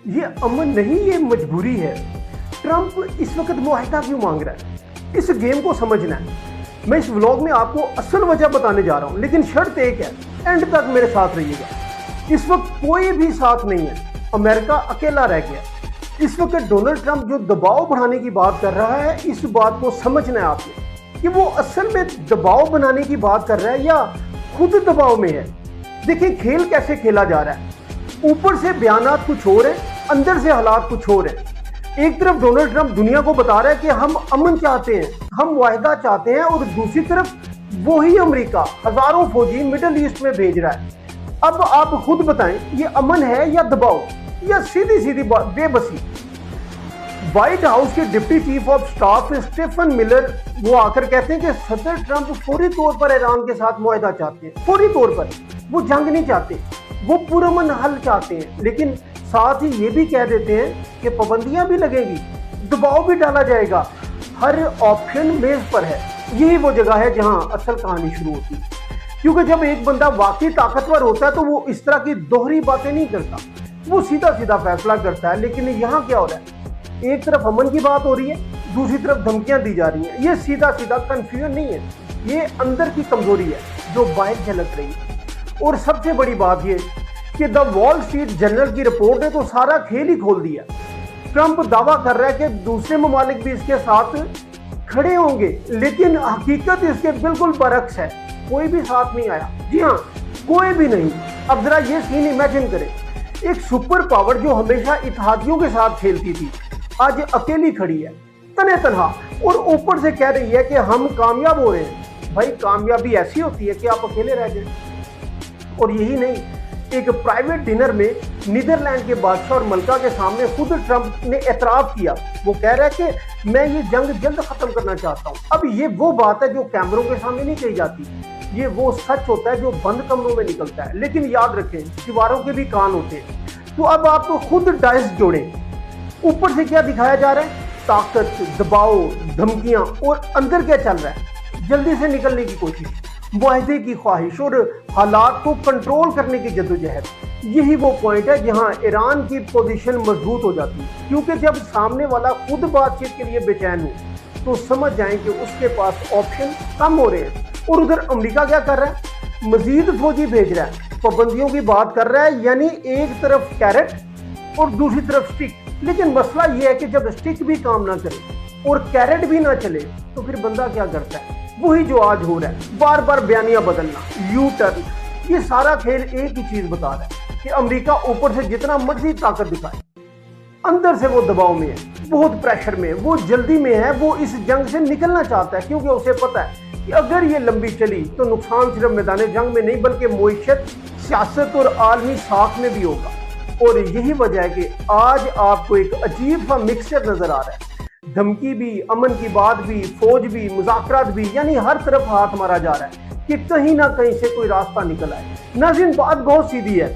یہ امن نہیں، یہ مجبوری ہے۔ ٹرمپ اس وقت معاہدہ کیوں مانگ رہا ہے؟ اس گیم کو سمجھنا ہے۔ میں اس ولاگ میں آپ کو اصل وجہ بتانے جا رہا ہوں، لیکن شرط ایک ہے، اینڈ تک میرے ساتھ رہیے گا۔ اس وقت کوئی بھی ساتھ نہیں ہے، امریکہ اکیلا رہ گیا۔ اس وقت ڈونلڈ ٹرمپ جو دباؤ بڑھانے کی بات کر رہا ہے، اس بات کو سمجھنا ہے آپ نے کہ وہ اصل میں دباؤ بنانے کی بات کر رہا ہے یا خود دباؤ میں ہے۔ دیکھیں کھیل کیسے کھیلا جا رہا ہے، اوپر سے بیانات کچھ اور ہیں، اندر سے حالات کچھ اور ہیں۔ ایک طرف ڈونلڈ ٹرمپ دنیا کو بتا رہا ہے کہ ہم امن چاہتے ہیں، ہم معاہدہ چاہتے ہیں، اور دوسری طرف وہی امریکہ ہزاروں فوجی مڈل ایسٹ میں بھیج رہا ہے۔ اب آپ خود بتائیں، یہ امن ہے یا دباؤ یا سیدھی سیدھی بے بسی؟ وائٹ ہاؤس کے deputy chief of staff Stephen Miller وہ آ کر کہتے ہیں کہ صدر ٹرمپ فوری طور پر ایران کے ساتھ معاہدہ چاہتے ہیں، فوری طور پر وہ جنگ نہیں چاہتے، وہ پرامن حل چاہتے ہیں، لیکن ساتھ ہی یہ بھی کہہ دیتے ہیں کہ پابندیاں بھی لگیں گی، دباؤ بھی ڈالا جائے گا، ہر آپشن میز پر ہے۔ یہی وہ جگہ ہے جہاں اصل کہانی شروع ہوتی ہے، کیونکہ جب ایک بندہ واقعی طاقتور ہوتا ہے تو وہ اس طرح کی دوہری باتیں نہیں کرتا، وہ سیدھا سیدھا فیصلہ کرتا ہے۔ لیکن یہاں کیا ہو رہا ہے، ایک طرف امن کی بات ہو رہی ہے، دوسری طرف دھمکیاں دی جا رہی ہیں۔ یہ سیدھا سیدھا کنفیوژن نہیں ہے، یہ اندر کی کمزوری ہے جو باہر جھلک رہی ہے۔ اور سب سے بڑی بات یہ کہ دا وال اسٹریٹ جرنل کی رپورٹ نے تو سارا کھیل ہی کھول دیا۔ ٹرمپ دعویٰ کر رہا ہے کہ دوسرے ممالک بھی اس کے ساتھ کھڑے ہوں گے، لیکن حقیقت اس کے بالکل برعکس ہے، کوئی بھی ساتھ نہیں آیا۔ جی ہاں، کوئی بھی نہیں۔ اب ذرا یہ سین امیجن کریں، ایک سپر پاور جو ہمیشہ اتحادیوں کے ساتھ کھیلتی تھی آج اکیلی کھڑی ہے، تنہا تنہا، اور اوپر سے کہہ رہی ہے کہ ہم کامیاب ہو رہے ہیں۔ بھائی کامیابی ایسی ہوتی ہے کہ آپ اکیلے رہ جائیں۔ اور یہی نہیں، ایک پرائیویٹ ڈنر میں نیدرلینڈ کے بادشاہ اور ملکہ کے سامنے خود ٹرمپ نے اعتراف کیا، وہ کہہ رہا ہے کہ میں یہ جنگ جلد ختم کرنا چاہتا ہوں۔ اب یہ وہ بات ہے جو کیمروں کے سامنے نہیں کہی جاتی، یہ وہ سچ ہوتا ہے جو بند کمروں میں نکلتا ہے۔ لیکن یاد رکھیں، دیواروں کے بھی کان ہوتے ہیں۔ تو اب آپ تو خود ڈائس جوڑیں، اوپر سے کیا دکھایا جا رہا ہے، طاقت، دباؤ، دھمکیاں، اور اندر کیا چل رہا ہے، جلدی سے نکلنے کی کوشش، معاہدے کی خواہش اور حالات کو کنٹرول کرنے کی جدوجہد۔ یہی وہ پوائنٹ ہے جہاں ایران کی پوزیشن مضبوط ہو جاتی ہے، کیونکہ جب سامنے والا خود بات چیت کے لیے بے چین ہو تو سمجھ جائیں کہ اس کے پاس آپشن کم ہو رہے ہیں۔ اور ادھر امریکہ کیا کر رہا ہے، مزید فوجی بھیج رہا ہے، پابندیوں کی بات کر رہا ہے، یعنی ایک طرف کیرٹ اور دوسری طرف سٹک۔ لیکن مسئلہ یہ ہے کہ جب سٹک بھی کام نہ کرے اور کیرٹ بھی نہ چلے تو پھر بندہ کیا کرتا ہے، وہی جو آج ہو رہا ہے، بار بار بیانیہ بدلنا، یو ٹرن۔ یہ سارا کھیل ایک ہی چیز بتا رہا ہے کہ امریکہ اوپر سے جتنا مرضی طاقت دکھائے، اندر سے وہ دباؤ میں ہے، بہت پریشر میں ہے، وہ جلدی میں ہے، وہ اس جنگ سے نکلنا چاہتا ہے، کیونکہ اسے پتا ہے کہ اگر یہ لمبی چلی تو نقصان صرف میدان جنگ میں نہیں بلکہ معیشت، سیاست اور عالمی ساکھ میں بھی ہوگا۔ اور یہی وجہ ہے کہ آج آپ کو ایک عجیب سا مکسچر نظر آ رہا ہے، دھمکی بھی، امن کی بات بھی، فوج بھی، مذاکرات بھی، یعنی ہر طرف ہاتھ مارا جا رہا ہے کہ کہیں نہ کہیں سے کوئی راستہ نکل آئے۔ ناظرین بات بہت سیدھی ہے،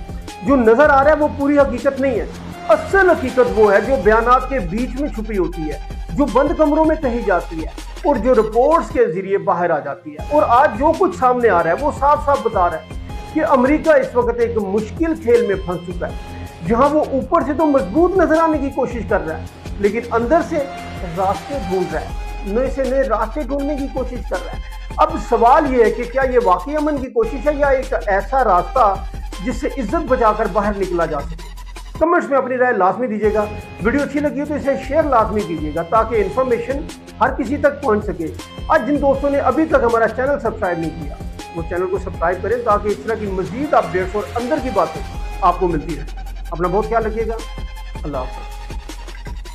جو نظر آ رہا ہے وہ پوری حقیقت نہیں ہے۔ اصل حقیقت وہ ہے جو بیانات کے بیچ میں چھپی ہوتی ہے، جو بند کمروں میں کہی جاتی ہے اور جو رپورٹس کے ذریعے باہر آ جاتی ہے۔ اور آج جو کچھ سامنے آ رہا ہے وہ صاف صاف بتا رہا ہے کہ امریکہ اس وقت ایک مشکل کھیل میں پھنس چکا ہے، جہاں وہ اوپر سے تو مضبوط نظر آنے کی کوشش کر رہا ہے، لیکن اندر سے راستے ڈھونڈ رہا ہے، نئے سے نئے راستے ڈھونڈنے کی کوشش کر رہا ہے۔ اب سوال یہ ہے کہ کیا یہ واقعی امن کی کوشش ہے یا ایک ایسا راستہ جس سے عزت بچا کر باہر نکلا جا سکے؟ کمنٹس میں اپنی رائے لازمی دیجیے گا۔ ویڈیو اچھی لگی ہو تو اسے شیئر لازمی کیجیے گا تاکہ انفارمیشن ہر کسی تک پہنچ سکے۔ آج جن دوستوں نے ابھی تک ہمارا چینل سبسکرائب نہیں کیا وہ چینل کو سبسکرائب کریں تاکہ اس طرح کی مزید اپڈیٹس اور اندر کی باتیں آپ کو ملتی رہیں۔ اپنا بہت خیال رکھیے گا۔ اللہ حافظ۔